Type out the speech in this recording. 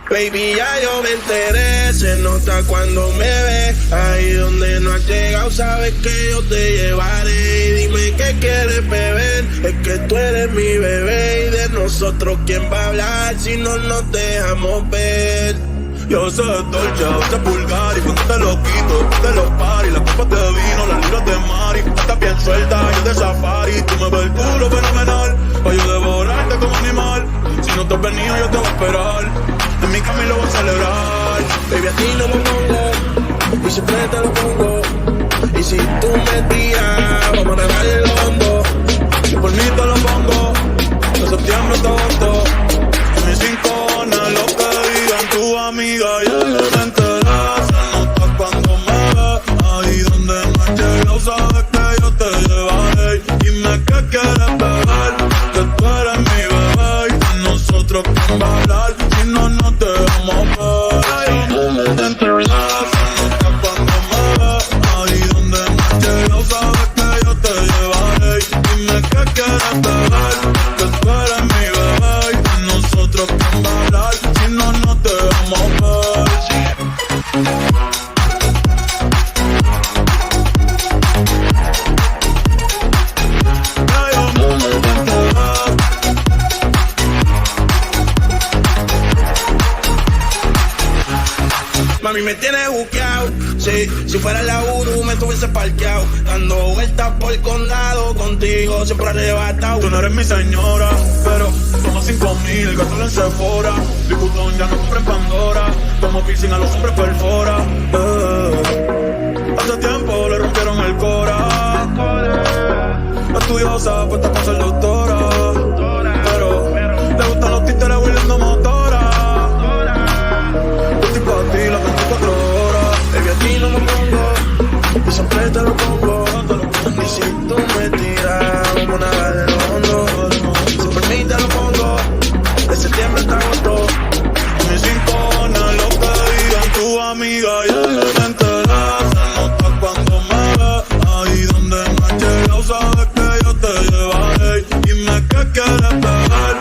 Baby, ya yo me enteré, se nota cuando me ves. Ahí donde no has llegado, sabes que yo te llevaré. Y dime qué quieres beber, es que tú eres mi bebé. Y de nosotros, ¿quién va a hablar si no nos dejamos ver? Yo sé dolce, a veces vulgar. Y cuando te lo quito, tú te lo paris. Las copas de vino, las libras de mari. Estás bien suelta, yo de safari. Tú me ves el culo fenomenal, pa' yo devorarte como animal. Si no te has venido, yo te voy a esperar. En mi cama y lo voy a celebrar. Baby, a ti no me pongo, y siempre te lo pongo. Y si tú me tiras, vamos a nadar el hondo. Y por mí te lo pongo, de septiembre hasta agosto. En mis 5 años, lo que digan tu amiga, ya yo me enteré. Se nota cuando me ves, ahí donde no has llegado, sabes que yo te llevaré. Dime qué quieres beber, que tú eres mi bebé. Y de nosotros, ¿quién va a hablar si no nos dejamos ver? Yo me enteré. Se nota cuando me ves, ahí donde no has llegado, sabes que yo te llevaré. Dime qué quieres beber, que tú eres mi bebé. Y de nosotros, ¿quién va a hablar si no nos dejamos ver? Mami, me tienes buqueado, sí, si fuera la Uru me estuviese parqueado. Dando vueltas por el condado, contigo siempre arrebatado. Tú no eres mi señora, pero toma 5,000, gasto en Sephora. Louis ya no compra en Pandora, como piercing a los hombres perfora. Hace tiempo le rompieron el cora. Estudiosa, puesta para ser doctora, pero le gustan los títeres huirleando motora. Yo estoy pa' ti las 24 horas. Baby, a ti no me pongo, y siempre te lo pongo. Y si tú me tiras, vamos a nadar el hondo. Si por mí te lo pongo, de septiembre hasta agosto. En mis 5 años, lo que digan tu amiga, ya yo me enteré. Se nota cuando me ves, ahí donde no has llegado, sabes que yo te llevaré. Dime qué quieres beber,